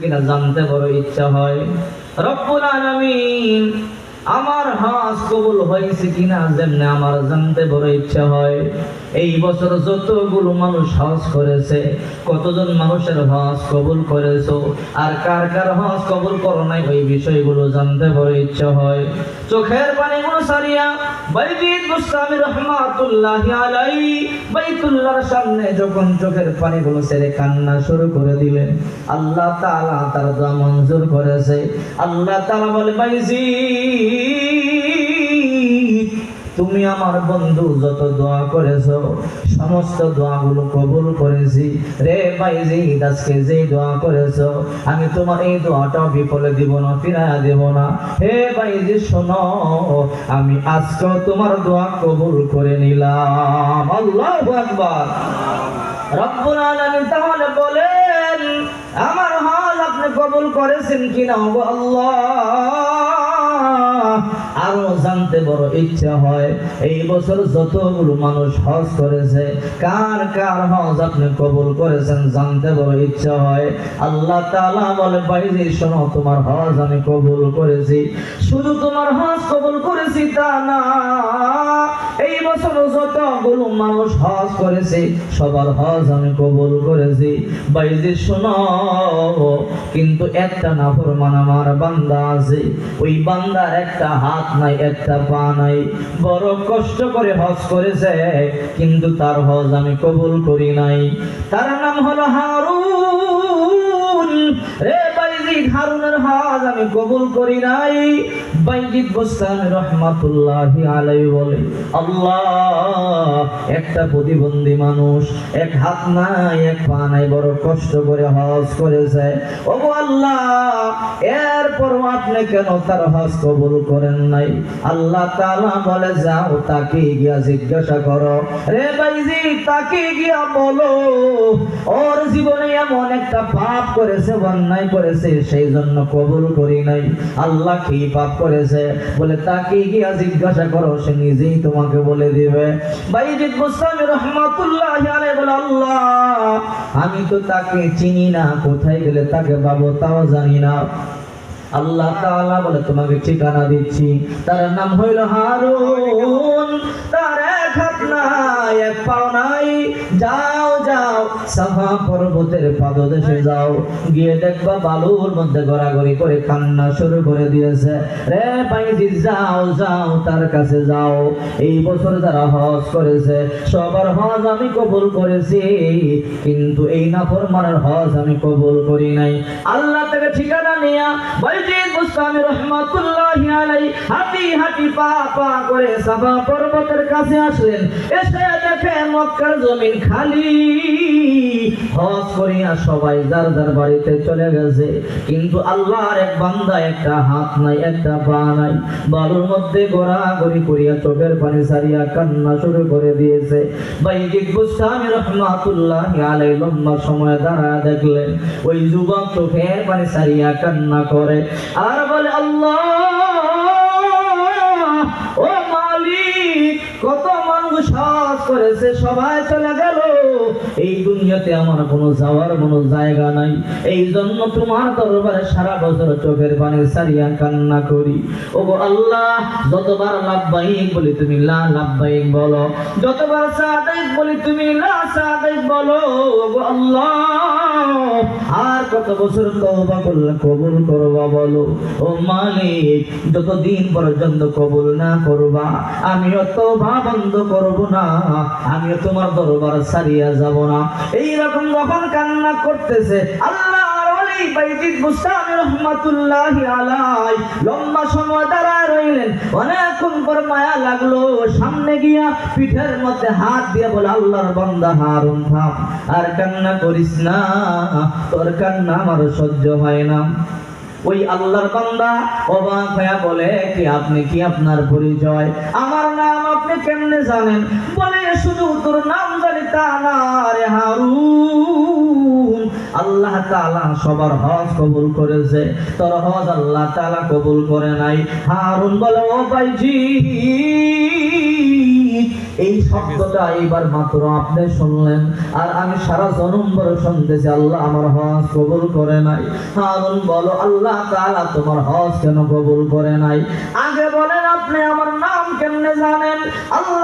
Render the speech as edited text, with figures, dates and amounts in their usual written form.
কিনা জানতে বড় ইচ্ছা হয়। রব্বুল আলামিন আমার হজ কবুল হয়েছে কিনা যেমনে আমার জানতে বড় ইচ্ছা হয়। এই বছর যতগুলো মানুষ হজ করেছে, কতজন মানুষের হজ কবুল করেছো, আর কার কার হজ কবুল করো নাই, ওই বিষয়গুলো জানতে বড় ইচ্ছা হয়। চোখের পানিগুলো সারিয়া বাইজিদ বুস্তামি রহমাতুল্লাহি আলাইহি বাইতুল্লাহর সামনে যখন চোখের পানিগুলো ছেড়ে কান্না শুরু করে দিলেন, আল্লাহ তাআলা তার দোয়া মঞ্জুর করেছে। আল্লাহ তাআলা বলে, বাইজিদ তুমি আমার বন্ধু যত দোয়া করেছো সমস্ত দোয়াগুলো কবুল করেছি রে বাইজিদ। আজকে যে দোয়া করেছো আমি তোমার এই দোয়াটা বিফলে দিব না, ফিরাইয়া দেব না। হে বাইজিদ শোনো, আমি আজকে তোমার দোয়া কবুল করে নিলাম। আল্লাহু আকবার। রব্বুল আলামিন তাহলে বলেন, আমার হাল আপনি কবুল করেছেন কিনা? ও আল্লাহ, আরো জানতে বড় ইচ্ছা হয়। এই বছর যতগুলো মানুষ হজ করেছে, কার কার হজ আপনি কবুল করেছেন জানতে বড় ইচ্ছা হয়। আল্লাহ তাআলা বলে, বাইজি শোনো, তোমার হজ আমি কবুল করেছি। শুধু তোমার হজ কবুল করেছি তা না, এই বছর যতগুলো মানুষ হজ করেছে সবার হজ আমি কবুল করেছি। বাইজি শোনো, কিন্তু একটা নাফরমান আমার বান্দা আছে, ওই বান্দার একটা হাত নাই, একটা পা নাই, বড় কষ্ট করে হজ করেছে, কিন্তু তার হজ আমি কবুল করি নাই। তার নাম হলো হারুন। রে বাইজিদ, হারুনের হজ আমি কবুল করি নাই। বাইজিদ বুস্তামি রহমাতুল্লাহি আলাইহি বলে, আল্লাহ, একটা প্রতিবন্ধী মানুষ, এক হাত নাই, এক পা নাই, বড় কষ্ট করে হজ করেছে। ওগো আল্লাহ, এরপর আপনি কেন তার হজ কবুল করেন নাই? আল্লাহ তাআলা বলে, যাও তাকে গিয়া জিজ্ঞাসা করো। রে বাইজিদ, তাকে গিয়া বলো ওর জীবনে এমন একটা পাপ করেছে, অন্যায় করেছে, সেই জন্য কবুল করি নাই। আল্লাহ কি পাপ করেছে? বলে তাকে গিয়া জিজ্ঞাসা করো, সে নিজেই তোমাকে বলে দিবে। বাইজিদ বুস্তামি রহমাতুল্লাহি আলাইহি বলে, আল্লাহ, আমি তো তাকে চিনি না, কোথায় গেলে তাকে পাবো তাও জানি না। আল্লাহ তাআলা বলে, তোমাকে ঠিকানা দিচ্ছি, তার নাম হইল হারুন। তার এক হাত নাই, এক পাও নাই। যাও যাও, সাফা পর্বতের পাদদেশে যাও, গিয়ে দেখবা বালুর মধ্যে গড়াগড়ি করে কান্না শুরু করে দিয়েছে। রে বাইজিদ, যাও যাও, তার কাছে যাও। এই বছর যারা হজ করেছে সবার হজ আমি কবুল করেছি, কিন্তু এই নাফরমানের হজ আমি কবুল করি নাই। আল্লাহ থেকে ঠিকানা নিয়া বাইজিদ বুস্তামি রহমাতুল্লাহি আলাইহি হাঁটি হাঁটি পা পা করে সাফা পর্বতের কাছে আসলেন। এসে দেখেন মক্কার জমিন খালি, হজ করিয়া সবাই যার যার বাড়িতে চলে গেছে, কিন্তু আল্লাহর এক বান্দা একটা হাত নাই, একটা পা নাই, বালুর মধ্যে গড়াগড়ি করিয়া চোখের পানি সারিয়া কান্না শুরু করে দিয়েছে। বাইজিদ বুস্তামি রহমাতুল্লাহি আলাইহি লম্বা সময় দাঁড়ায় দেখলেন ওই যুবক চোখের পানি সারিয়া কান্না করে আর বলে, আল্লাহ, ও মালিক, কত মানুষ হজ করেছে, সবাই চলে গেল, এই দুনিয়াতে আমার কোনো যাওয়ার কোনো জায়গা নাই, এই জন্য তোমার দরবারে সারা বছর চোখের পানি সারিয়া কান্না করি। ওগো আল্লাহ, যতবার লাব্বাইক বলি তুমি লা লাব্বাইক বলো, যতবার সাদাইক বলি তুমি লা সাদাইক বলো। ওগো আল্লাহ, আর কত বছর তওবা করলে কবুল করবা বলো? ও মালিক, যতদিন পর্যন্ত কবুল না করবা আমিও তওবা বন্ধ করব না, আমিও তোমার দরবার ছাড়িয়া যাব না। এই রকম যখন কান্না করতেছে, আল্লাহর ওলি বাইজিদ বুস্তামি রহমাতুল্লাহি আলাইহি লম্বা সময় দাঁড়ায় রইলেন। অনেকক্ষণ পর মায়া লাগলো, সামনে গিয়া পিঠের মধ্যে হাত দিয়ে বলে, আল্লাহর বান্দা হারুন, থাম, আর কান্না করিস না, তোর কান্না আমার সহ্য হয় না। ওই আল্লাহর বান্দা অবাক হয়ে বলে, কি আপনি, কি আপনার পরিচয়? আমার নাম আপনি কেমনে জানেন? বলে, শুধু তোর নাম জানি তা না রে হারুন, আল্লাহ তাআলা সবার হজ কবুল করেছে, তোর হজ আল্লাহ তাআলা কবুল করে নাই। হারুন বলে, ও বাইজিদ, এই শব্দটা এইবার মাত্র আপনি শুনলেন, আর আমি সারা জনম ভরে শুনতেছি আল্লাহ আমার হজ কবুল করে নাই। হারুন বলো, আল্লাহ তাআলা তোমার হজ কেন কবুল করে নাই? আগে বলেন আপনি আমার নাম কেমনে জানেন? আল্লাহ